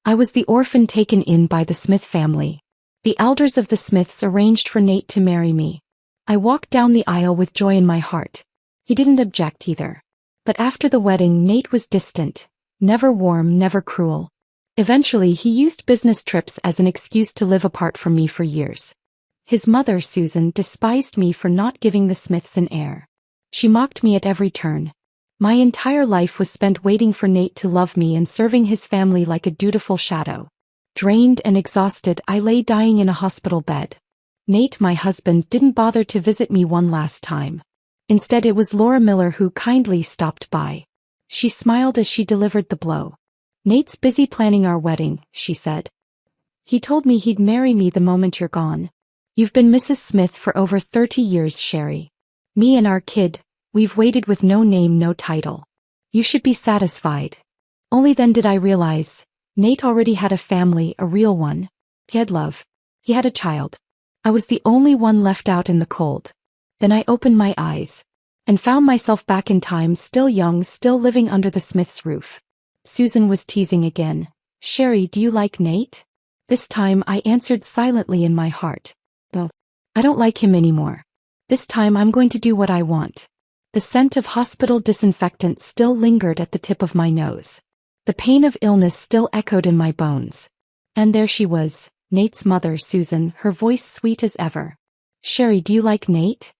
I was the orphan taken in by the Smith family. The elders of the Smiths arranged for Nate to marry me. I walked down the aisle with joy in my heart. He didn't object either. But after the wedding, Nate was distant, never warm, never cruel. Eventually, he used business trips as an excuse to live apart from me for years. His mother, Susan, despised me for not giving the Smiths an heir. She mocked me at every turn. My entire life was spent waiting for Nate to love me and serving his family like a dutiful shadow. Drained and exhausted, I lay dying in a hospital bed. Nate, my husband, didn't bother to visit me one last time. Instead, it was Laura Miller who kindly stopped by. She smiled as she delivered the blow. "Nate's busy planning our wedding," she said. "He told me he'd marry me the moment you're gone. You've been Mrs. Smith for over 30 years, Sherry. Me and our kid, we've waited with no name, no title. You should be satisfied." Only then did I realize, Nate already had a family, a real one. He had love. He had a child. I was the only one left out in the cold. Then I opened my eyes and found myself back in time, still young, still living under the Smith's roof. Susan was teasing again. "Sherry, do you like Nate?" This time I answered silently in my heart. "No, I don't like him anymore. This time I'm going to do what I want." The scent of hospital disinfectant still lingered at the tip of my nose. The pain of illness still echoed in my bones. And there she was, Nate's mother, Susan, her voice sweet as ever. "Sherry, do you like Nate?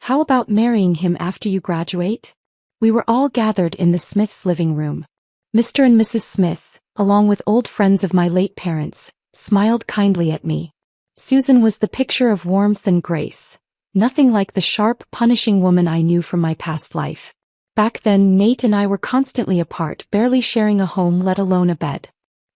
How about marrying him after you graduate?" We were all gathered in the Smiths' living room. Mr. and Mrs. Smith, along with old friends of my late parents, smiled kindly at me. Susan was the picture of warmth and grace. Nothing like the sharp, punishing woman I knew from my past life. Back then, Nate and I were constantly apart, barely sharing a home, let alone a bed.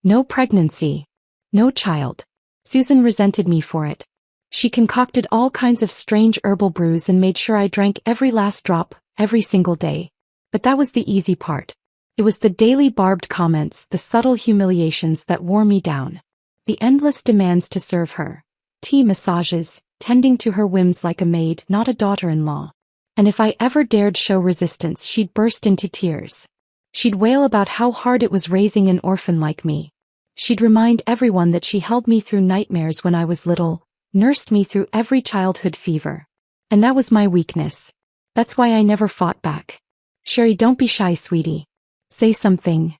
No pregnancy. No child. Susan resented me for it. She concocted all kinds of strange herbal brews and made sure I drank every last drop, every single day. But that was the easy part. It was the daily barbed comments, the subtle humiliations that wore me down. The endless demands to serve her. Tea, massages, tending to her whims like a maid, not a daughter-in-law. And if I ever dared show resistance, she'd burst into tears. She'd wail about how hard it was raising an orphan like me. She'd remind everyone that she held me through nightmares when I was little, nursed me through every childhood fever. And that was my weakness. That's why I never fought back. "Sherry, don't be shy, sweetie. Say something."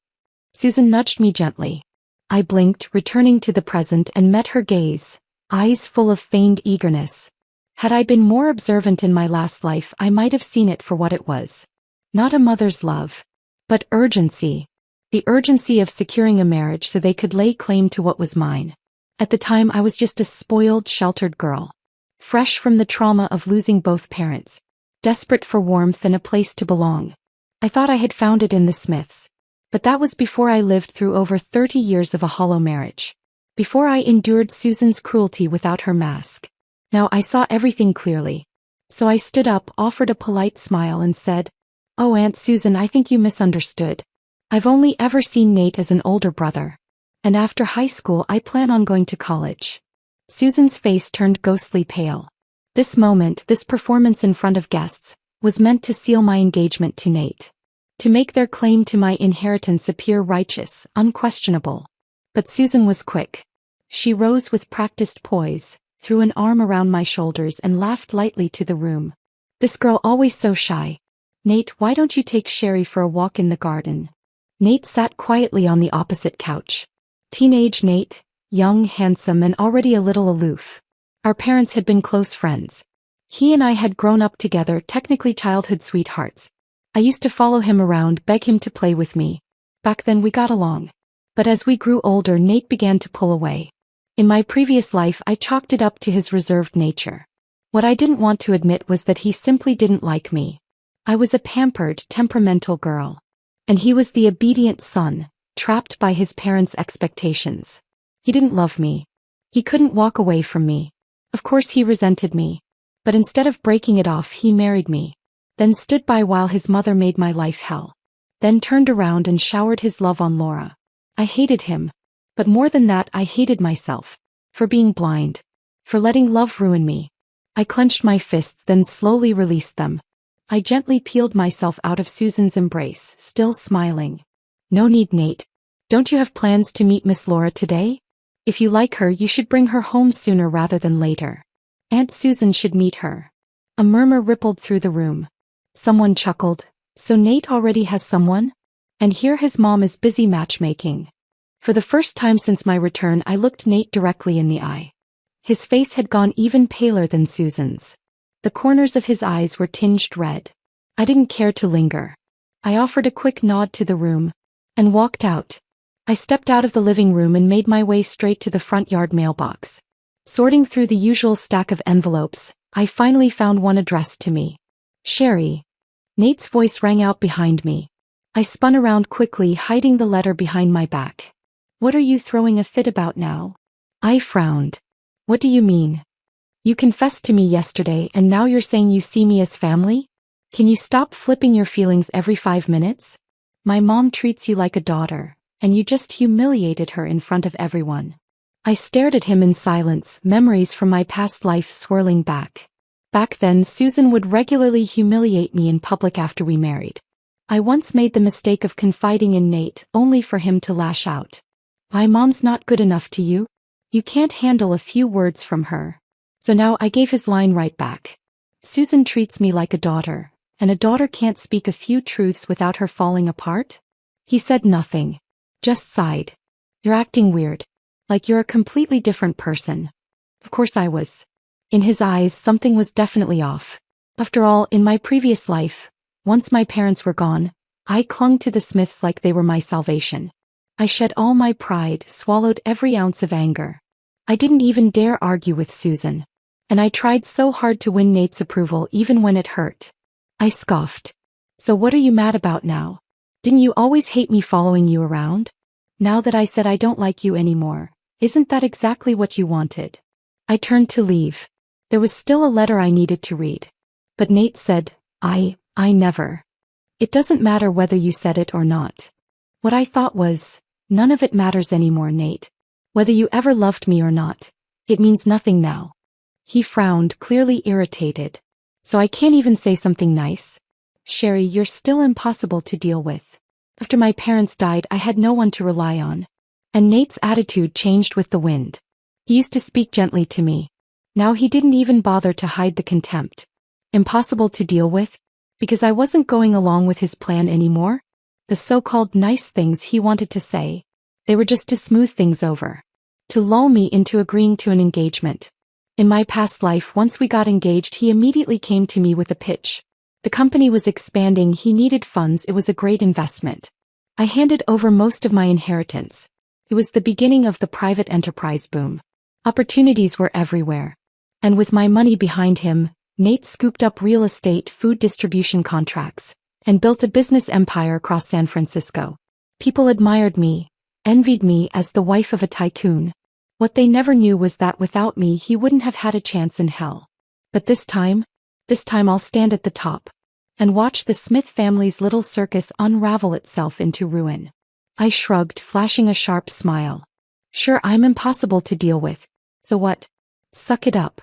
Susan nudged me gently. I blinked, returning to the present, and met her gaze, eyes full of feigned eagerness. Had I been more observant in my last life, I might have seen it for what it was. Not a mother's love, but urgency. The urgency of securing a marriage so they could lay claim to what was mine. At the time, I was just a spoiled, sheltered girl. Fresh from the trauma of losing both parents. Desperate for warmth and a place to belong. I thought I had found it in the Smiths. But that was before I lived through over 30 years of a hollow marriage. Before I endured Susan's cruelty without her mask. Now I saw everything clearly. So I stood up, offered a polite smile, and said, "Oh, Aunt Susan, I think you misunderstood. I've only ever seen Nate as an older brother. And after high school, I plan on going to college." Susan's face turned ghostly pale. This moment, this performance in front of guests, was meant to seal my engagement to Nate. To make their claim to my inheritance appear righteous, unquestionable. But Susan was quick. She rose with practiced poise, threw an arm around my shoulders, and laughed lightly to the room. "This girl always so shy. Nate, why don't you take Sherry for a walk in the garden?" Nate sat quietly on the opposite couch. Teenage Nate, young, handsome, and already a little aloof. Our parents had been close friends. He and I had grown up together, technically childhood sweethearts. I used to follow him around, beg him to play with me. Back then we got along. But as we grew older, Nate began to pull away. In my previous life, I chalked it up to his reserved nature. What I didn't want to admit was that he simply didn't like me. I was a pampered, temperamental girl. And he was the obedient son, trapped by his parents' expectations. He didn't love me. He couldn't walk away from me. Of course he resented me. But instead of breaking it off, he married me. Then stood by while his mother made my life hell. Then turned around and showered his love on Laura. I hated him. But more than that, I hated myself. For being blind. For letting love ruin me. I clenched my fists, then slowly released them. I gently peeled myself out of Susan's embrace, still smiling. "No need, Nate. Don't you have plans to meet Miss Laura today? If you like her, you should bring her home sooner rather than later. Aunt Susan should meet her. A murmur rippled through the room. Someone chuckled. So Nate already has someone? And here his mom is busy matchmaking. For the first time since my return, I looked Nate directly in the eye. His face had gone even paler than Susan's. The corners of his eyes were tinged red. I didn't care to linger. I offered a quick nod to the room and walked out. I stepped out of the living room and made my way straight to the front yard mailbox. Sorting through the usual stack of envelopes, I finally found one addressed to me. Sherry. Nate's voice rang out behind me. I spun around quickly, hiding the letter behind my back. What are you throwing a fit about now? I frowned. What do you mean? You confessed to me yesterday and now you're saying you see me as family? Can you stop flipping your feelings every 5 minutes? My mom treats you like a daughter, and you just humiliated her in front of everyone. I stared at him in silence, memories from my past life swirling back. Back then, Susan would regularly humiliate me in public after we married. I once made the mistake of confiding in Nate, only for him to lash out. My mom's not good enough to you? You can't handle a few words from her. So now I gave his line right back. Susan treats me like a daughter, and a daughter can't speak a few truths without her falling apart? He said nothing. Just sighed. You're acting weird. Like you're a completely different person. Of course I was. In his eyes, something was definitely off. After all, in my previous life, once my parents were gone, I clung to the Smiths like they were my salvation. I shed all my pride, swallowed every ounce of anger. I didn't even dare argue with Susan. And I tried so hard to win Nate's approval even when it hurt. I scoffed. So what are you mad about now? Didn't you always hate me following you around? Now that I said I don't like you anymore, isn't that exactly what you wanted? I turned to leave. There was still a letter I needed to read. But Nate said, I never. It doesn't matter whether you said it or not. What I thought was, none of it matters anymore, Nate. Whether you ever loved me or not, it means nothing now. He frowned, clearly irritated. So I can't even say something nice? Sherry, you're still impossible to deal with. After my parents died, I had no one to rely on. And Nate's attitude changed with the wind. He used to speak gently to me. Now he didn't even bother to hide the contempt. Impossible to deal with? Because I wasn't going along with his plan anymore? The so-called nice things he wanted to say, they were just to smooth things over. To lull me into agreeing to an engagement. In my past life, once we got engaged, he immediately came to me with a pitch. The company was expanding, he needed funds, it was a great investment. I handed over most of my inheritance. It was the beginning of the private enterprise boom. Opportunities were everywhere. And with my money behind him, Nate scooped up real estate, food distribution contracts, and built a business empire across San Francisco. People admired me, envied me as the wife of a tycoon. What they never knew was that without me he wouldn't have had a chance in hell. But this time I'll stand at the top and watch the Smith family's little circus unravel itself into ruin. I shrugged, flashing a sharp smile. Sure, I'm impossible to deal with. So what? Suck it up.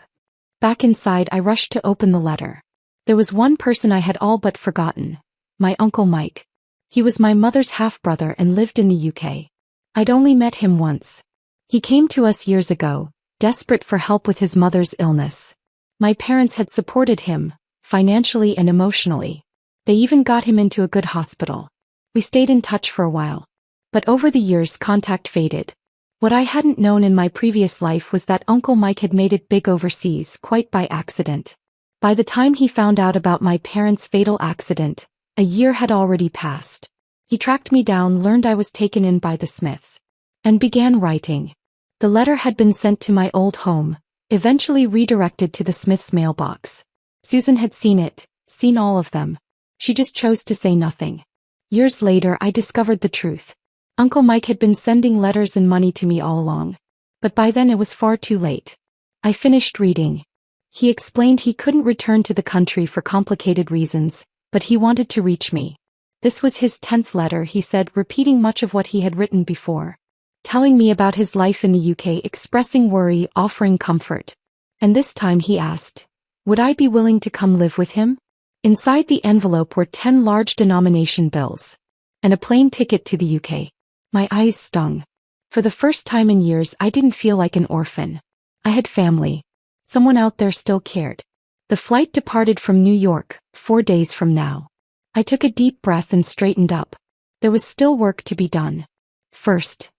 Back inside, I rushed to open the letter. There was one person I had all but forgotten. My Uncle Mike. He was my mother's half-brother and lived in the UK. I'd only met him once. He came to us years ago, desperate for help with his mother's illness. My parents had supported him, financially and emotionally. They even got him into a good hospital. We stayed in touch for a while. But over the years, contact faded. What I hadn't known in my previous life was that Uncle Mike had made it big overseas, quite by accident. By the time he found out about my parents' fatal accident, a year had already passed. He tracked me down, learned I was taken in by the Smiths, and began writing. The letter had been sent to my old home, eventually redirected to the Smiths' mailbox. Susan had seen it, seen all of them. She just chose to say nothing. Years later, I discovered the truth. Uncle Mike had been sending letters and money to me all along. But by then it was far too late. I finished reading. He explained he couldn't return to the country for complicated reasons, but he wanted to reach me. This was his 10th letter, he said, repeating much of what he had written before. Telling me about his life in the UK, expressing worry, offering comfort. And this time he asked, would I be willing to come live with him? Inside the envelope were 10 large denomination bills. And a plane ticket to the UK. My eyes stung. For the first time in years, I didn't feel like an orphan. I had family. Someone out there still cared. The flight departed from New York, 4 days from now. I took a deep breath and straightened up. There was still work to be done. First,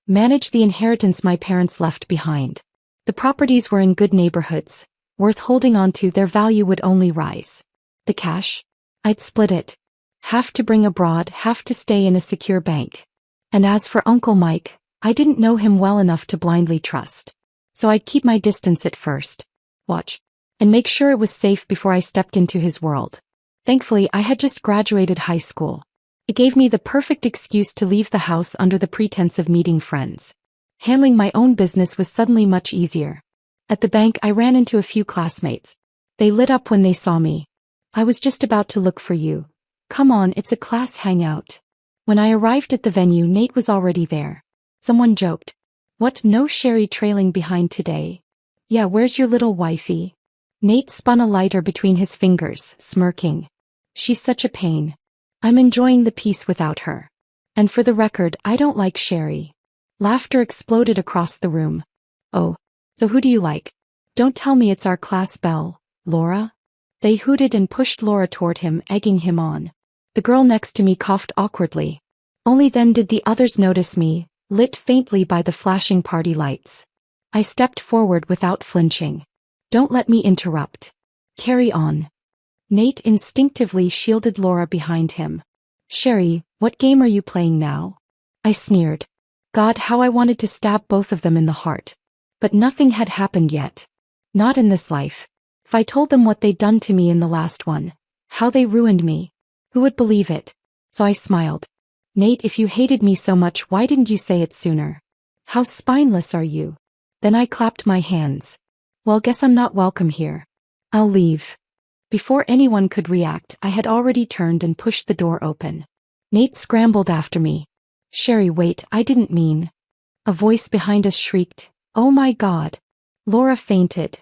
manage the inheritance my parents left behind. The properties were in good neighborhoods, worth holding on to. Their value would only rise. The cash? I'd split it. Half to bring abroad, half to stay in a secure bank. And as for Uncle Mike, I didn't know him well enough to blindly trust. So I'd keep my distance at first. Watch. And make sure it was safe before I stepped into his world. Thankfully, I had just graduated high school. It gave me the perfect excuse to leave the house under the pretense of meeting friends. Handling my own business was suddenly much easier. At the bank, I ran into a few classmates. They lit up when they saw me. I was just about to look for you. Come on, it's a class hangout. When I arrived at the venue, Nate was already there. Someone joked. What, no Sherry trailing behind today? Yeah, where's your little wifey? Nate spun a lighter between his fingers, smirking. She's such a pain. I'm enjoying the peace without her. And for the record, I don't like Sherry. Laughter exploded across the room. Oh, so who do you like? Don't tell me it's our class belle, Laura? They hooted and pushed Laura toward him, egging him on. The girl next to me coughed awkwardly. Only then did the others notice me, lit faintly by the flashing party lights. I stepped forward without flinching. Don't let me interrupt. Carry on. Nate instinctively shielded Laura behind him. Sherry, what game are you playing now? I sneered. God, how I wanted to stab both of them in the heart. But nothing had happened yet. Not in this life. If I told them what they'd done to me in the last one, how they ruined me, who would believe it? So I smiled. Nate, if you hated me so much, why didn't you say it sooner? How spineless are you? Then I clapped my hands. Well, guess I'm not welcome here. I'll leave. Before anyone could react, I had already turned and pushed the door open. Nate scrambled after me. Sherry, wait, I didn't mean. A voice behind us shrieked, oh my God. Laura fainted.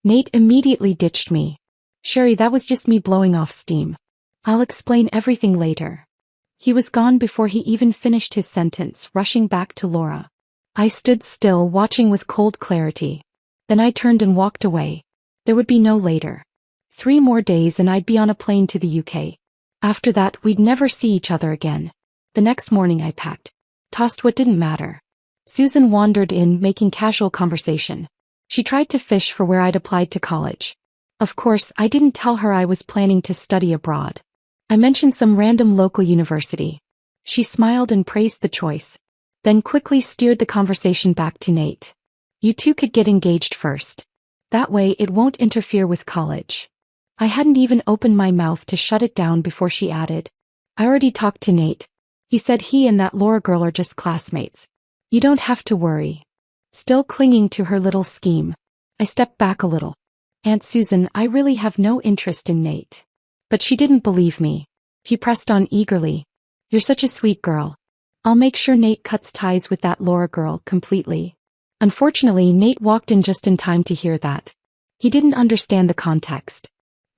Nate immediately ditched me. Sherry, that was just me blowing off steam. I'll explain everything later. He was gone before he even finished his sentence, rushing back to Laura. I stood still, watching with cold clarity. Then I turned and walked away. There would be no later. 3 more days and I'd be on a plane to the UK. After that, we'd never see each other again. The next morning I packed. Tossed what didn't matter. Susan wandered in, making casual conversation. She tried to fish for where I'd applied to college. Of course, I didn't tell her I was planning to study abroad. I mentioned some random local university. She smiled and praised the choice. Then quickly steered the conversation back to Nate. You two could get engaged first. That way it won't interfere with college. I hadn't even opened my mouth to shut it down before she added. I already talked to Nate. He said he and that Laura girl are just classmates. You don't have to worry. Still clinging to her little scheme. I stepped back a little. Aunt Susan, I really have no interest in Nate. But she didn't believe me. He pressed on eagerly. You're such a sweet girl. I'll make sure Nate cuts ties with that Laura girl completely. Unfortunately, Nate walked in just in time to hear that. He didn't understand the context.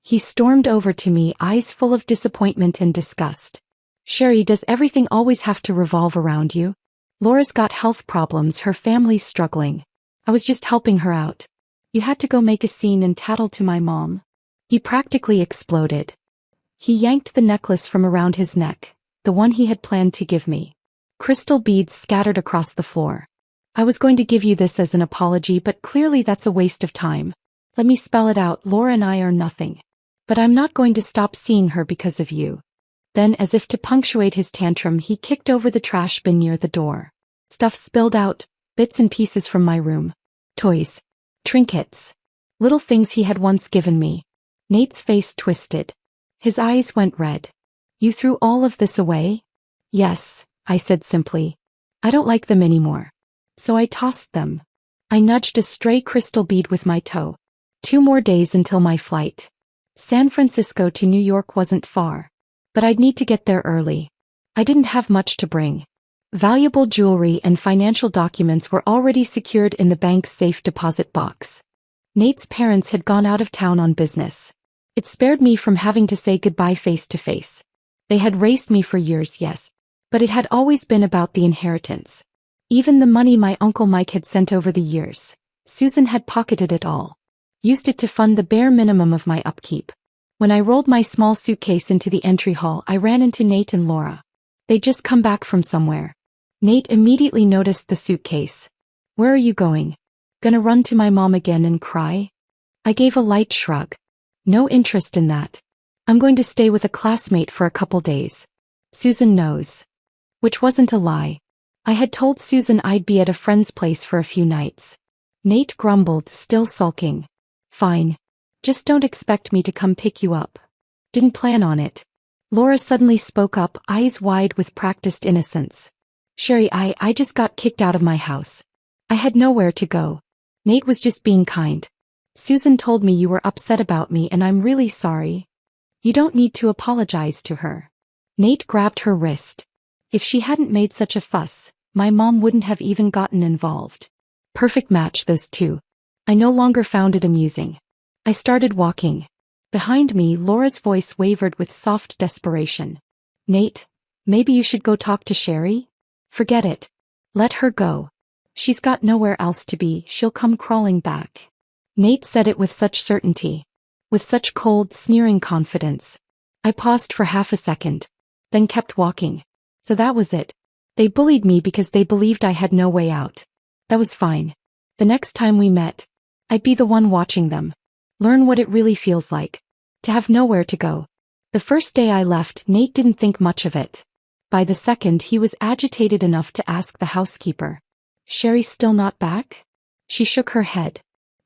He stormed over to me, eyes full of disappointment and disgust. Sherry, does everything always have to revolve around you? Laura's got health problems, her family's struggling. I was just helping her out. You had to go make a scene and tattle to my mom. He practically exploded. He yanked the necklace from around his neck, the one he had planned to give me. Crystal beads scattered across the floor. I was going to give you this as an apology, but clearly that's a waste of time. Let me spell it out, Laura and I are nothing. But I'm not going to stop seeing her because of you. Then, as if to punctuate his tantrum, he kicked over the trash bin near the door. Stuff spilled out, bits and pieces from my room. Toys. Trinkets. Little things he had once given me. Nate's face twisted. His eyes went red. You threw all of this away? Yes, I said simply. I don't like them anymore. So I tossed them. I nudged a stray crystal bead with my toe. 2 more days until my flight. San Francisco to New York wasn't far. But I'd need to get there early. I didn't have much to bring. Valuable jewelry and financial documents were already secured in the bank's safe deposit box. Nate's parents had gone out of town on business. It spared me from having to say goodbye face to face. They had raised me for years, yes. But it had always been about the inheritance. Even the money my Uncle Mike had sent over the years, Susan had pocketed it all. Used it to fund the bare minimum of my upkeep. When I rolled my small suitcase into the entry hall, I ran into Nate and Laura. They'd just come back from somewhere. Nate immediately noticed the suitcase. "Where are you going? Gonna run to my mom again and cry?" I gave a light shrug. "No interest in that. I'm going to stay with a classmate for a couple days. Susan knows." Which wasn't a lie. I had told Susan I'd be at a friend's place for a few nights. Nate grumbled, still sulking. "Fine. Just don't expect me to come pick you up." "Didn't plan on it." Laura suddenly spoke up, eyes wide with practiced innocence. "Sherry, I just got kicked out of my house. I had nowhere to go. Nate was just being kind. Susan told me you were upset about me and I'm really sorry." "You don't need to apologize to her." Nate grabbed her wrist. "If she hadn't made such a fuss, my mom wouldn't have even gotten involved." Perfect match, those two. I no longer found it amusing. I started walking. Behind me, Laura's voice wavered with soft desperation. "Nate, maybe you should go talk to Sherry? Forget it. Let her go. She's got nowhere else to be, she'll come crawling back." Nate said it with such certainty. With such cold, sneering confidence. I paused for half a second. Then kept walking. So that was it. They bullied me because they believed I had no way out. That was fine. The next time we met, I'd be the one watching them. Learn what it really feels like. To have nowhere to go. The first day I left, Nate didn't think much of it. By the second, he was agitated enough to ask the housekeeper. "Sherry's still not back?" She shook her head.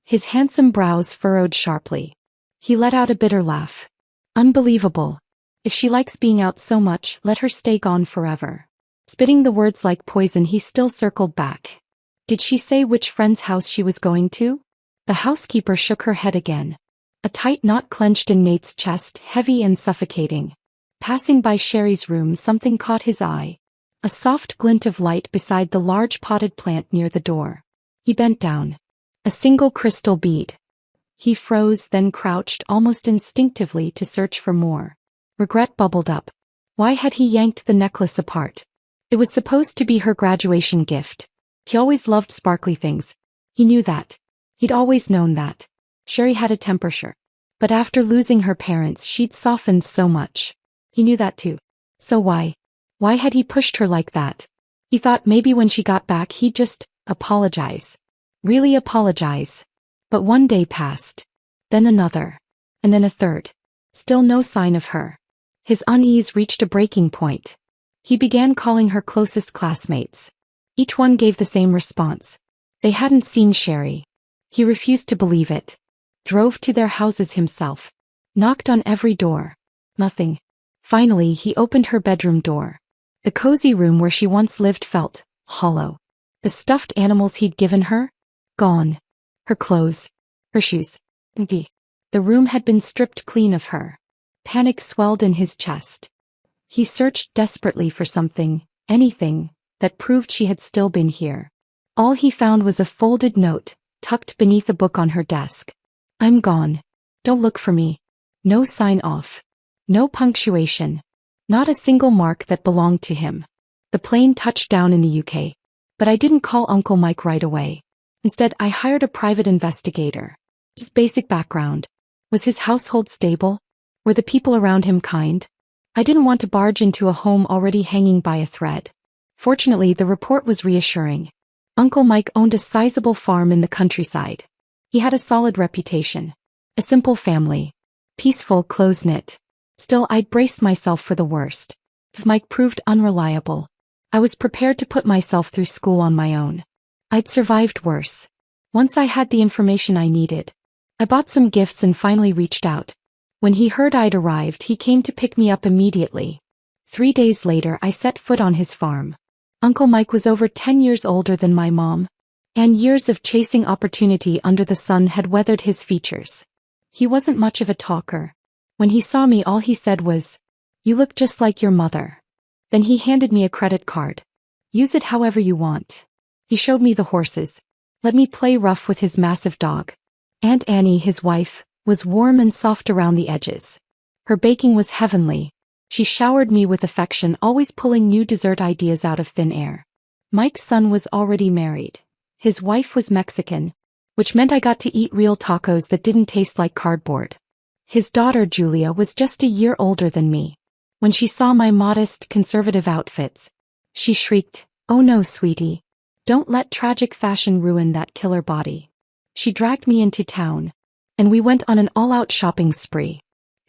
His handsome brows furrowed sharply. He let out a bitter laugh. "Unbelievable. If she likes being out so much, let her stay gone forever." Spitting the words like poison, he still circled back. "Did she say which friend's house she was going to?" The housekeeper shook her head again. A tight knot clenched in Nate's chest, heavy and suffocating. Passing by Sherry's room, something caught his eye. A soft glint of light beside the large potted plant near the door. He bent down. A single crystal bead. He froze, then crouched almost instinctively to search for more. Regret bubbled up. Why had he yanked the necklace apart? It was supposed to be her graduation gift. He always loved sparkly things. He knew that. He'd always known that. Sherry had a temper, sure. But after losing her parents, she'd softened so much. He knew that too. So why had he pushed her like that? He thought maybe when she got back he'd just apologize. Really apologize. But one day passed. Then another. And then a third. Still no sign of her. His unease reached a breaking point. He began calling her closest classmates. Each one gave the same response. They hadn't seen Sherry. He refused to believe it. Drove to their houses himself. Knocked on every door. Nothing. Finally, he opened her bedroom door. The cozy room where she once lived felt hollow. The stuffed animals he'd given her? Gone. Her clothes. Her shoes. Empty. The room had been stripped clean of her. Panic swelled in his chest. He searched desperately for something, anything, that proved she had still been here. All he found was a folded note, tucked beneath a book on her desk. "I'm gone. Don't look for me." No sign off. No punctuation. Not a single mark that belonged to him. The plane touched down in the UK. But I didn't call Uncle Mike right away. Instead, I hired a private investigator. Just basic background. Was his household stable? Were the people around him kind? I didn't want to barge into a home already hanging by a thread. Fortunately, the report was reassuring. Uncle Mike owned a sizable farm in the countryside. He had a solid reputation. A simple family. Peaceful, close-knit. Still, I'd braced myself for the worst. If Mike proved unreliable, I was prepared to put myself through school on my own. I'd survived worse. Once I had the information I needed, I bought some gifts and finally reached out. When he heard I'd arrived, he came to pick me up immediately. 3 days later, I set foot on his farm. Uncle Mike was over 10 years older than my mom, and years of chasing opportunity under the sun had weathered his features. He wasn't much of a talker. When he saw me, all he said was, "You look just like your mother." Then he handed me a credit card. "Use it however you want." He showed me the horses. Let me play rough with his massive dog. Aunt Annie, his wife, was warm and soft around the edges. Her baking was heavenly. She showered me with affection, always pulling new dessert ideas out of thin air. Mike's son was already married. His wife was Mexican, which meant I got to eat real tacos that didn't taste like cardboard. His daughter Julia was just a year older than me. When she saw my modest, conservative outfits, she shrieked, "Oh no, sweetie. Don't let tragic fashion ruin that killer body." She dragged me into town, and we went on an all-out shopping spree.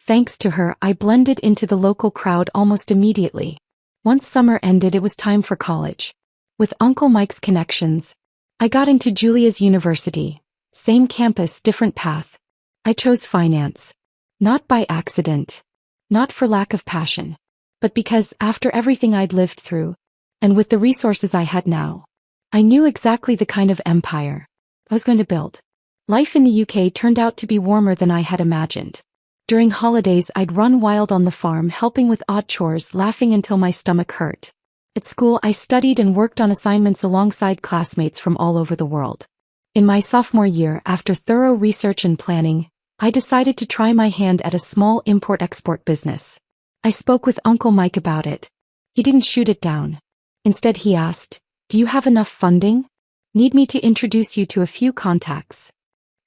Thanks to her, I blended into the local crowd almost immediately. Once summer ended, it was time for college. With Uncle Mike's connections, I got into Julia's university. Same campus, different path. I chose finance. Not by accident. Not for lack of passion. But because, after everything I'd lived through, and with the resources I had now, I knew exactly the kind of empire I was going to build. Life in the UK turned out to be warmer than I had imagined. During holidays, I'd run wild on the farm, helping with odd chores, laughing until my stomach hurt. At school, I studied and worked on assignments alongside classmates from all over the world. In my sophomore year, after thorough research and planning, I decided to try my hand at a small import-export business. I spoke with Uncle Mike about it. He didn't shoot it down. Instead, he asked, "Do you have enough funding? Need me to introduce you to a few contacts?"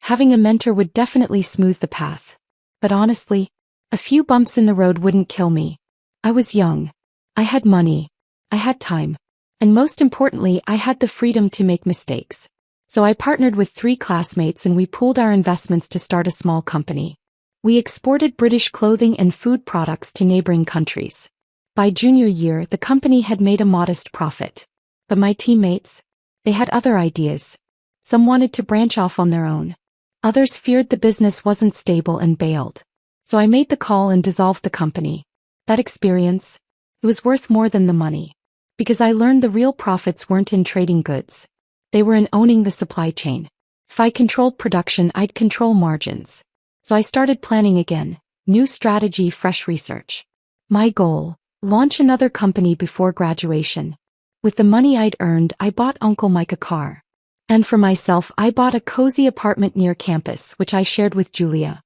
Having a mentor would definitely smooth the path. But honestly, a few bumps in the road wouldn't kill me. I was young. I had money. I had time. And most importantly, I had the freedom to make mistakes. So I partnered with 3 classmates and we pooled our investments to start a small company. We exported British clothing and food products to neighboring countries. By junior year, the company had made a modest profit. But my teammates, they had other ideas. Some wanted to branch off on their own. Others feared the business wasn't stable and bailed. So I made the call and dissolved the company. That experience, it was worth more than the money. Because I learned the real profits weren't in trading goods. They were in owning the supply chain. If I controlled production, I'd control margins. So I started planning again. New strategy, fresh research. My goal, launch another company before graduation. With the money I'd earned, I bought Uncle Mike a car. And for myself, I bought a cozy apartment near campus, which I shared with Julia.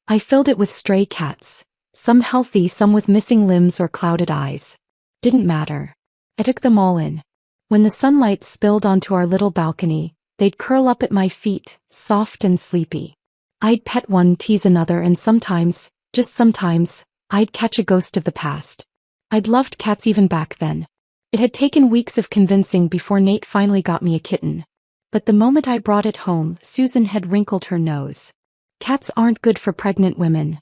I filled it with stray cats. Some healthy, some with missing limbs or clouded eyes. Didn't matter. I took them all in. When the sunlight spilled onto our little balcony, they'd curl up at my feet, soft and sleepy. I'd pet one, tease another, and sometimes, just sometimes, I'd catch a ghost of the past. I'd loved cats even back then. It had taken weeks of convincing before Nate finally got me a kitten. But the moment I brought it home, Susan had wrinkled her nose. "Cats aren't good for pregnant women.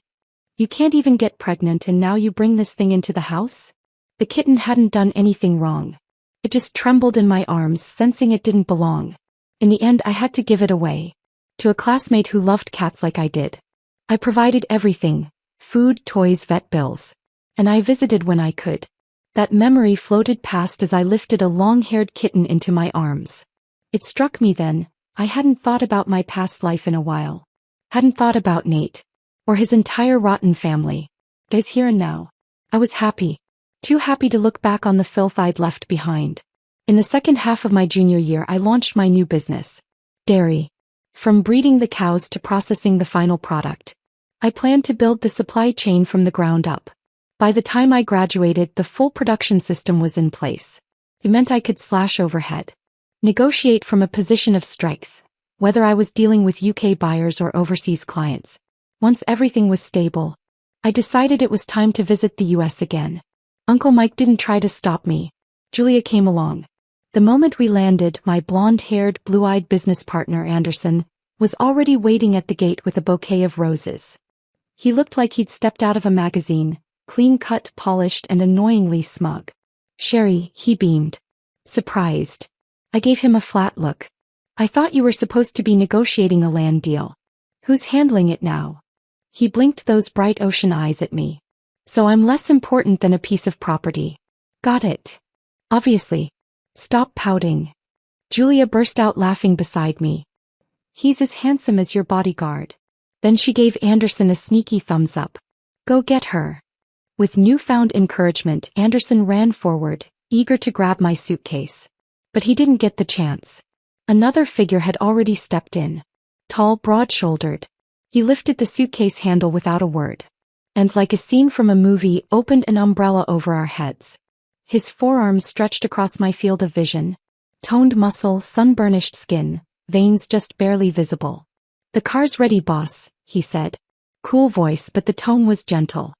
You can't even get pregnant and now you bring this thing into the house?" The kitten hadn't done anything wrong. It just trembled in my arms, sensing it didn't belong. In the end, I had to give it away. To a classmate who loved cats like I did. I provided everything. Food, toys, vet bills. And I visited when I could. That memory floated past as I lifted a long-haired kitten into my arms. It struck me then, I hadn't thought about my past life in a while. Hadn't thought about Nate. Or his entire rotten family. Guys, here and now. I was happy. Too happy to look back on the filth I'd left behind. In the second half of my junior year, I launched my new business. Dairy. From breeding the cows to processing the final product. I planned to build the supply chain from the ground up. By the time I graduated, the full production system was in place. It meant I could slash overhead. Negotiate from a position of strength, whether I was dealing with UK buyers or overseas clients. Once everything was stable, I decided it was time to visit the US again. Uncle Mike didn't try to stop me. Julia came along. The moment we landed, my blonde-haired, blue-eyed business partner Anderson was already waiting at the gate with a bouquet of roses. He looked like he'd stepped out of a magazine, clean-cut, polished, and annoyingly smug. "Sherry," he beamed. Surprised. I gave him a flat look. "I thought you were supposed to be negotiating a land deal. Who's handling it now?" He blinked those bright ocean eyes at me. "So I'm less important than a piece of property." "Got it. Obviously." "Stop pouting." Julia burst out laughing beside me. "He's as handsome as your bodyguard." Then she gave Anderson a sneaky thumbs up. "Go get her." With newfound encouragement, Anderson ran forward, eager to grab my suitcase. But he didn't get the chance. Another figure had already stepped in. Tall, broad-shouldered. He lifted the suitcase handle without a word. and like a scene from a movie, opened an umbrella over our heads. His forearms stretched across my field of vision. Toned muscle, sun-burnished skin, veins just barely visible. "The car's ready, boss," he said. Cool voice, but the tone was gentle.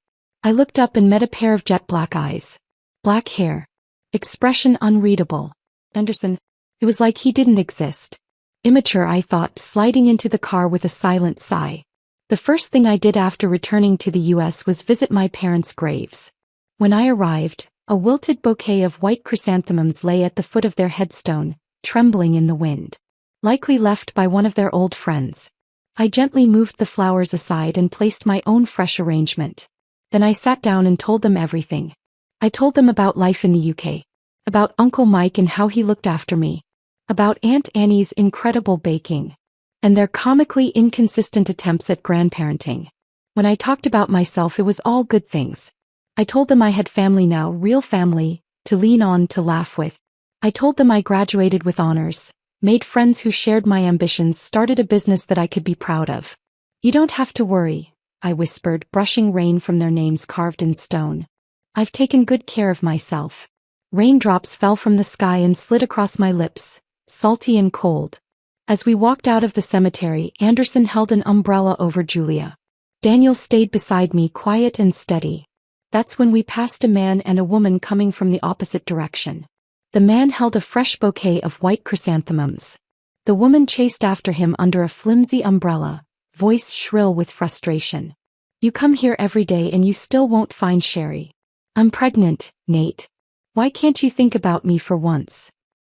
I looked up and met a pair of jet black eyes. Black hair. Expression unreadable. Anderson. It was like he didn't exist. Immature, I thought, sliding into the car with a silent sigh. The first thing I did after returning to the US was visit my parents' graves. When I arrived, a wilted bouquet of white chrysanthemums lay at the foot of their headstone, trembling in the wind. Likely left by one of their old friends. I gently moved the flowers aside and placed my own fresh arrangement. Then I sat down and told them everything. I told them about life in the UK. About Uncle Mike and how he looked after me. About Aunt Annie's incredible baking. And their comically inconsistent attempts at grandparenting. When I talked about myself, it was all good things. I told them I had family now, real family, to lean on, to laugh with. I told them I graduated with honors, made friends who shared my ambitions, started a business that I could be proud of. "You don't have to worry," I whispered, brushing rain from their names carved in stone. "I've taken good care of myself." Raindrops fell from the sky and slid across my lips, salty and cold. As we walked out of the cemetery, Anderson held an umbrella over Julia. Daniel stayed beside me, quiet and steady. That's when we passed a man and a woman coming from the opposite direction. The man held a fresh bouquet of white chrysanthemums. The woman chased after him under a flimsy umbrella, voice shrill with frustration. "You come here every day and you still won't find Sherry. I'm pregnant, Nate. Why can't you think about me for once?"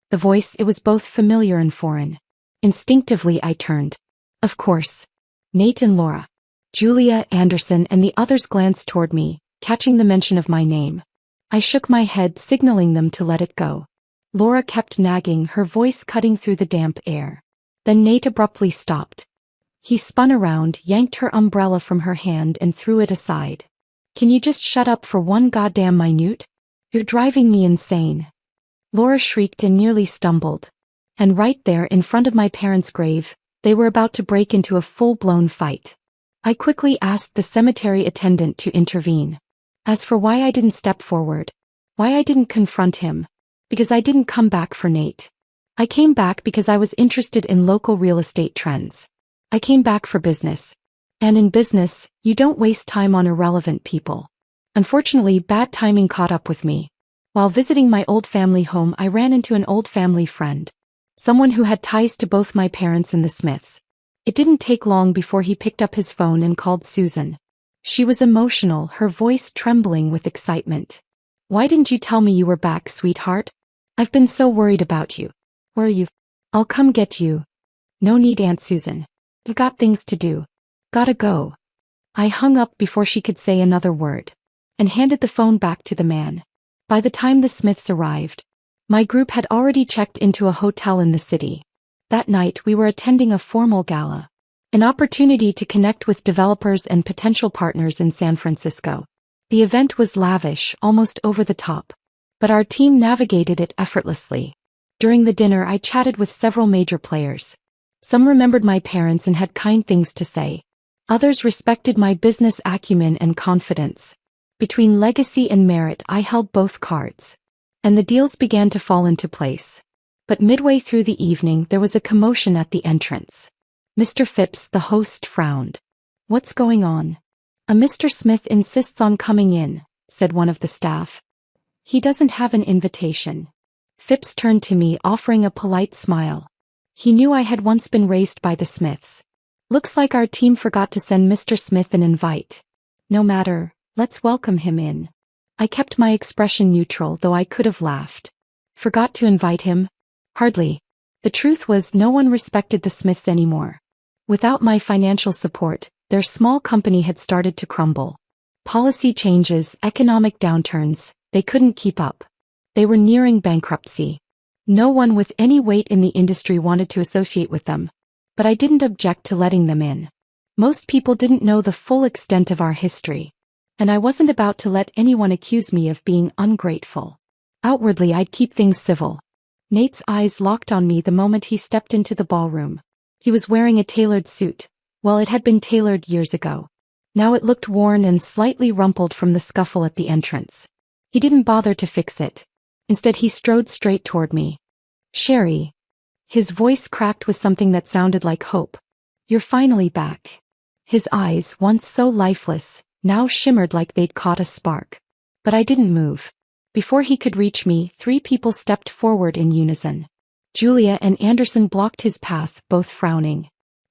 The voice, it was both familiar and foreign. Instinctively I turned. Of course. Nate and Laura. Julia, Anderson, and the others glanced toward me, catching the mention of my name. I shook my head, signaling them to let it go. Laura kept nagging, her voice cutting through the damp air. Then Nate abruptly stopped. He spun around, yanked her umbrella from her hand and threw it aside. "Can you just shut up for one goddamn minute? You're driving me insane." Laura shrieked and nearly stumbled. And right there in front of my parents' grave, they were about to break into a full-blown fight. I quickly asked the cemetery attendant to intervene. As for why I didn't step forward, why I didn't confront him, because I didn't come back for Nate. I came back because I was interested in local real estate trends. I came back for business. And in business, you don't waste time on irrelevant people. Unfortunately, bad timing caught up with me. While visiting my old family home, I ran into an old family friend. Someone who had ties to both my parents and the Smiths. It didn't take long before he picked up his phone and called Susan. She was emotional, her voice trembling with excitement. "Why didn't you tell me you were back, sweetheart? I've been so worried about you. Where are you? I'll come get you." "No need, Aunt Susan. I've got things to do. Gotta go." I hung up before she could say another word, and handed the phone back to the man. By the time the Smiths arrived, my group had already checked into a hotel in the city. That night we were attending a formal gala. An opportunity to connect with developers and potential partners in San Francisco. The event was lavish, almost over the top. But our team navigated it effortlessly. During the dinner I chatted with several major players. Some remembered my parents and had kind things to say. Others respected my business acumen and confidence. Between legacy and merit I held both cards. And the deals began to fall into place. But midway through the evening there was a commotion at the entrance. Mr. Phipps, the host, frowned. "What's going on?" "A Mr. Smith insists on coming in," said one of the staff. "He doesn't have an invitation." Phipps turned to me, offering a polite smile. He knew I had once been raised by the Smiths. "Looks like our team forgot to send Mr. Smith an invite. No matter, let's welcome him in." I kept my expression neutral, though I could have laughed. Forgot to invite him? Hardly. The truth was, no one respected the Smiths anymore. Without my financial support, their small company had started to crumble. Policy changes, economic downturns, they couldn't keep up. They were nearing bankruptcy. No one with any weight in the industry wanted to associate with them. But I didn't object to letting them in. Most people didn't know the full extent of our history. And I wasn't about to let anyone accuse me of being ungrateful. Outwardly I'd keep things civil. Nate's eyes locked on me the moment he stepped into the ballroom. He was wearing a tailored suit. Well, it had been tailored years ago. Now it looked worn and slightly rumpled from the scuffle at the entrance. He didn't bother to fix it. Instead he strode straight toward me. "Sherry." His voice cracked with something that sounded like hope. "You're finally back." His eyes, once so lifeless, now shimmered like they'd caught a spark. But I didn't move. Before he could reach me, 3 people stepped forward in unison. Julia and Anderson blocked his path, both frowning.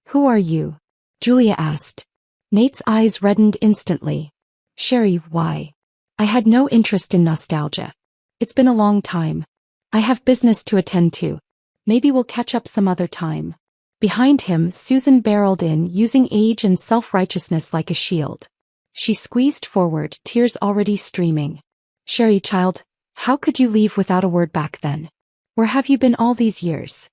"Who are you?" Julia asked. Nate's eyes reddened instantly. "Sherry, why?" I had no interest in nostalgia. "It's been a long time. I have business to attend to. Maybe we'll catch up some other time." Behind him, Susan barreled in, using age and self-righteousness like a shield. She squeezed forward, tears already streaming. "Sherry, child, how could you leave without a word back then? Where have you been all these years?"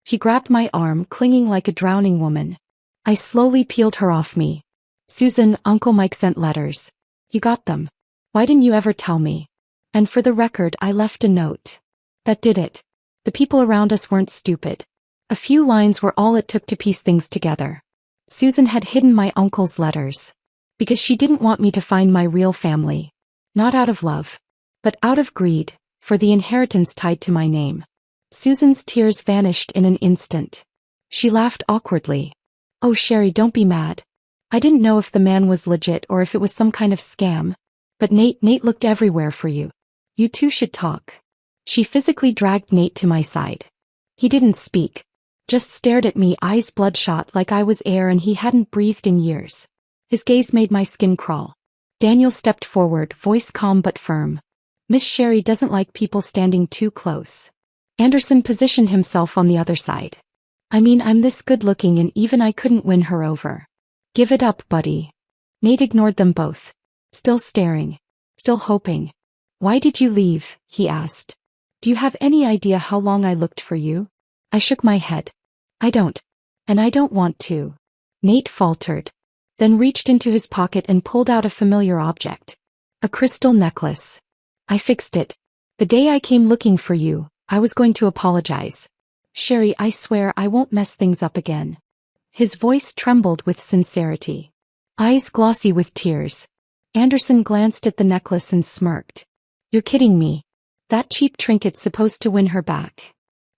She grabbed my arm, clinging like a drowning woman. I slowly peeled her off me. "Susan, Uncle Mike sent letters. You got them. Why didn't you ever tell me? And for the record, I left a note. That did it. The people around us weren't stupid. A few lines were all it took to piece things together. Susan had hidden my uncle's letters. Because she didn't want me to find my real family. Not out of love. But out of greed, for the inheritance tied to my name." Susan's tears vanished in an instant. She laughed awkwardly. "Oh, Sherry, don't be mad. I didn't know if the man was legit or if it was some kind of scam. But Nate looked everywhere for you. You two should talk." She physically dragged Nate to my side. He didn't speak. Just stared at me, eyes bloodshot like I was air and he hadn't breathed in years. His gaze made my skin crawl. Daniel stepped forward, voice calm but firm. "Miss Sherry doesn't like people standing too close." Anderson positioned himself on the other side. "I mean, I'm this good-looking and even I couldn't win her over." "Give it up, buddy." Nate ignored them both. Still staring. Still hoping. "Why did you leave?" he asked. "Do you have any idea how long I looked for you?" I shook my head. "I don't. And I don't want to." Nate faltered. Then reached into his pocket and pulled out a familiar object. A crystal necklace. "I fixed it. The day I came looking for you, I was going to apologize. Sherry, I swear I won't mess things up again." His voice trembled with sincerity. Eyes glossy with tears. Anderson glanced at the necklace and smirked. "You're kidding me. That cheap trinket's supposed to win her back."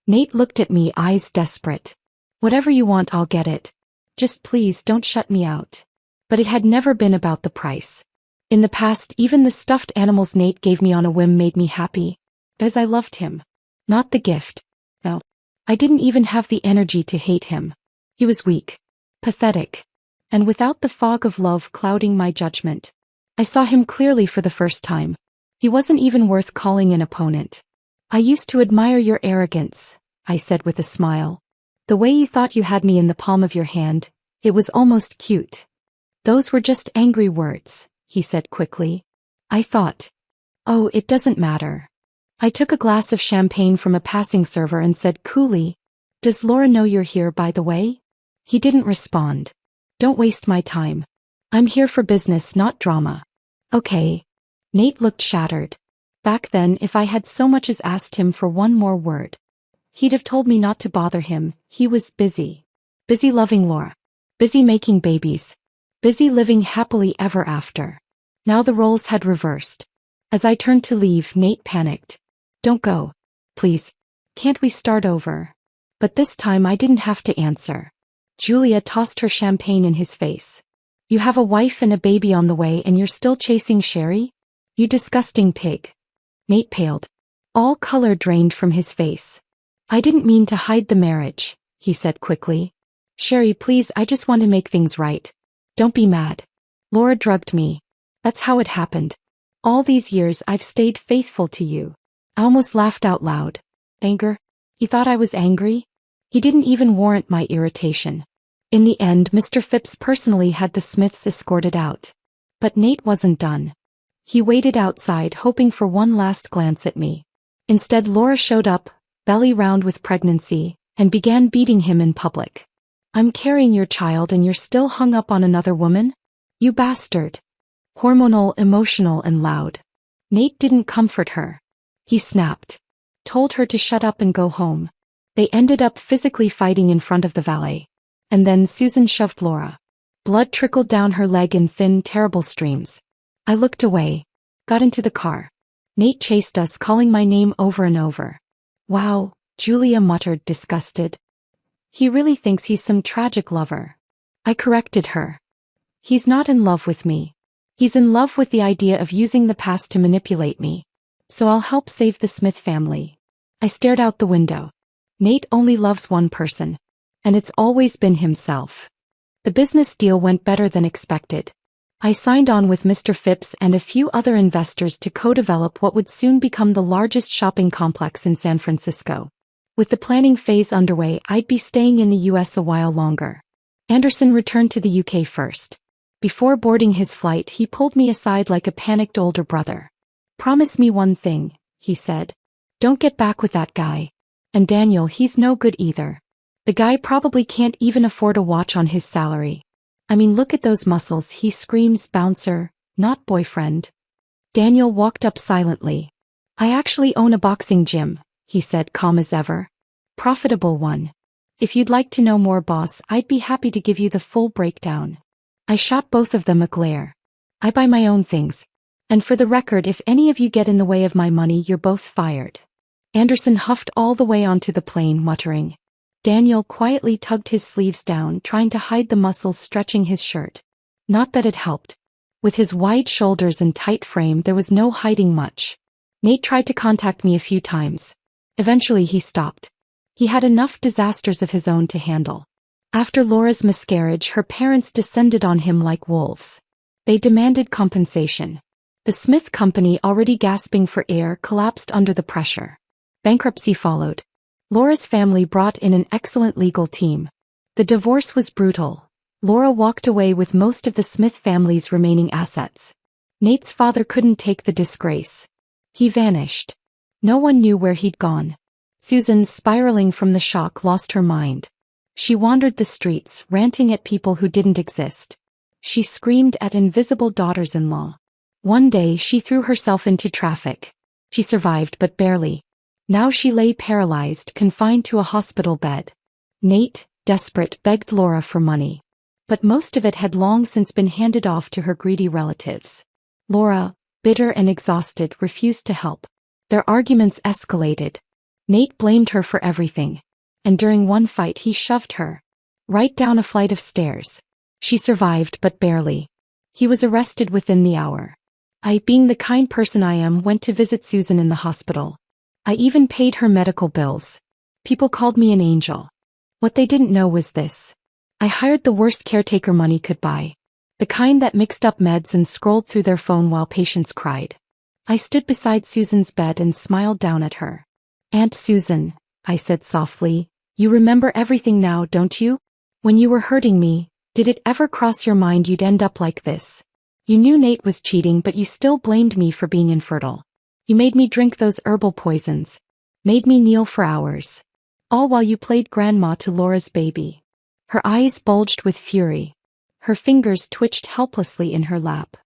Nate looked at me, eyes desperate. "Whatever you want, I'll get it. Just please don't shut me out." But it had never been about the price. In the past, even the stuffed animals Nate gave me on a whim made me happy. Because I loved him. Not the gift. No. I didn't even have the energy to hate him. He was weak. Pathetic. And without the fog of love clouding my judgment. I saw him clearly for the first time. He wasn't even worth calling an opponent. "I used to admire your arrogance," I said with a smile. "The way you thought you had me in the palm of your hand, it was almost cute." "Those were just angry words," he said quickly. I thought. "Oh, it doesn't matter." I took a glass of champagne from a passing server and said coolly, "Does Laura know you're here, by the way?" He didn't respond. "Don't waste my time. I'm here for business, not drama." "Okay." Nate looked shattered. Back then, if I had so much as asked him for one more word, he'd have told me not to bother him. He was busy. Busy loving Laura. Busy making babies. Busy living happily ever after. Now the roles had reversed. As I turned to leave, Nate panicked. "Don't go. Please. Can't we start over?" But this time I didn't have to answer. Julia tossed her champagne in his face. "You have a wife and a baby on the way and you're still chasing Sherry? You disgusting pig." Nate paled. All color drained from his face. "I didn't mean to hide the marriage," he said quickly. "Sherry, please, I just want to make things right. Don't be mad. Laura drugged me. That's how it happened. All these years I've stayed faithful to you." I almost laughed out loud. Anger? He thought I was angry? He didn't even warrant my irritation. In the end, Mr. Phipps personally had the Smiths escorted out. But Nate wasn't done. He waited outside, hoping for one last glance at me. Instead, Laura showed up, belly round with pregnancy, and began beating him in public. "I'm carrying your child and you're still hung up on another woman? You bastard." Hormonal, emotional, and loud. Nate didn't comfort her. He snapped. Told her to shut up and go home. They ended up physically fighting in front of the valet. And then Susan shoved Laura. Blood trickled down her leg in thin, terrible streams. I looked away. Got into the car. Nate chased us, calling my name over and over. Wow, Julia muttered, disgusted. He really thinks he's some tragic lover. I corrected her. He's not in love with me. He's in love with the idea of using the past to manipulate me. So I'll help save the Smith family. I stared out the window. Nate only loves one person. And it's always been himself. The business deal went better than expected. I signed on with Mr. Phipps and a few other investors to co-develop what would soon become the largest shopping complex in San Francisco. With the planning phase underway, I'd be staying in the US a while longer. Anderson returned to the UK first. Before boarding his flight, he pulled me aside like a panicked older brother. Promise me one thing, he said. Don't get back with that guy. And Daniel, he's no good either. The guy probably can't even afford a watch on his salary. I mean, look at those muscles, he screams, bouncer, not boyfriend. Daniel walked up silently. I actually own a boxing gym, he said, calm as ever. Profitable one. If you'd like to know more, boss, I'd be happy to give you the full breakdown. I shot both of them a glare. I buy my own things. And for the record, if any of you get in the way of my money, you're both fired. Anderson huffed all the way onto the plane, muttering. Daniel quietly tugged his sleeves down, trying to hide the muscles stretching his shirt. Not that it helped. With his wide shoulders and tight frame, there was no hiding much. Nate tried to contact me a few times. Eventually he stopped. He had enough disasters of his own to handle. After Laura's miscarriage, her parents descended on him like wolves. They demanded compensation. The Smith company, already gasping for air, collapsed under the pressure. Bankruptcy followed. Laura's family brought in an excellent legal team. The divorce was brutal. Laura walked away with most of the Smith family's remaining assets. Nate's father couldn't take the disgrace. He vanished. No one knew where he'd gone. Susan, spiraling from the shock, lost her mind. She wandered the streets, ranting at people who didn't exist. She screamed at invisible daughters-in-law. One day she threw herself into traffic. She survived, but barely. Now she lay paralyzed, confined to a hospital bed. Nate, desperate, begged Laura for money. But most of it had long since been handed off to her greedy relatives. Laura, bitter and exhausted, refused to help. Their arguments escalated. Nate blamed her for everything. And during one fight he shoved her right down a flight of stairs. She survived, but barely. He was arrested within the hour. I, being the kind person I am, went to visit Susan in the hospital. I even paid her medical bills. People called me an angel. What they didn't know was this. I hired the worst caretaker money could buy. The kind that mixed up meds and scrolled through their phone while patients cried. I stood beside Susan's bed and smiled down at her. Aunt Susan, I said softly, you remember everything now, don't you? When you were hurting me, did it ever cross your mind you'd end up like this? You knew Nate was cheating, but you still blamed me for being infertile. You made me drink those herbal poisons. Made me kneel for hours. All while you played grandma to Laura's baby. Her eyes bulged with fury. Her fingers twitched helplessly in her lap.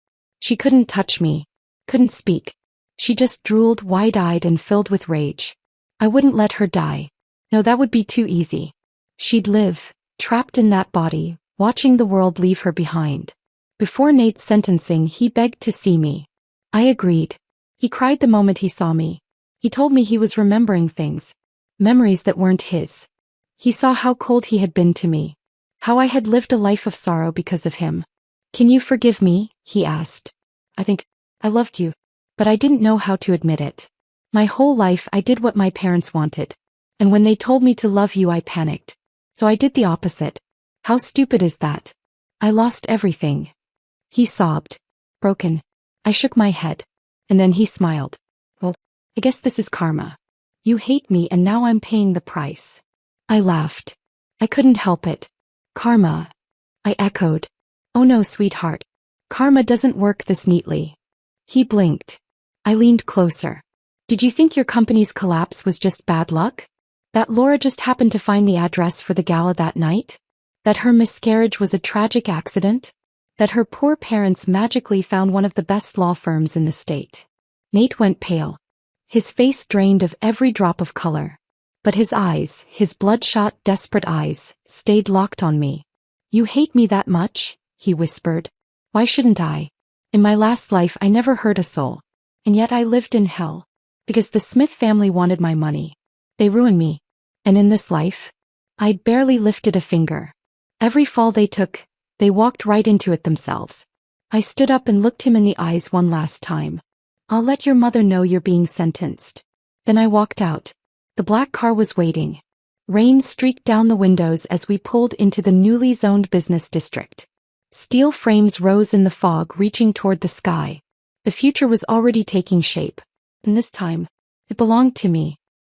She couldn't touch me. Couldn't speak. She just drooled, wide-eyed and filled with rage. I wouldn't let her die. No, that would be too easy. She'd live, trapped in that body, watching the world leave her behind. Before Nate's sentencing, he begged to see me. I agreed. He cried the moment he saw me. He told me he was remembering things. Memories that weren't his. He saw how cold he had been to me. How I had lived a life of sorrow because of him. Can you forgive me? He asked. I think I loved you. But I didn't know how to admit it. My whole life I did what my parents wanted. And when they told me to love you, I panicked. So I did the opposite. How stupid is that? I lost everything. He sobbed. Broken. I shook my head. And then he smiled. Well, I guess this is karma. You hate me and now I'm paying the price. I laughed. I couldn't help it. Karma. I echoed. Oh no, sweetheart. Karma doesn't work this neatly. He blinked. I leaned closer. Did you think your company's collapse was just bad luck? That Laura just happened to find the address for the gala that night? That her miscarriage was a tragic accident? That her poor parents magically found one of the best law firms in the state? Nate went pale. His face drained of every drop of color. But his eyes, his bloodshot, desperate eyes, stayed locked on me. You hate me that much? he whispered. Why shouldn't I? In my last life I never hurt a soul. And yet I lived in hell. Because the Smith family wanted my money. They ruined me. And in this life, I'd barely lifted a finger. Every fall they took, they walked right into it themselves. I stood up and looked him in the eyes one last time. I'll let your mother know you're being sentenced. Then I walked out. The black car was waiting. Rain streaked down the windows as we pulled into the newly zoned business district. Steel frames rose in the fog, reaching toward the sky. The future was already taking shape. And this time, it belonged to me.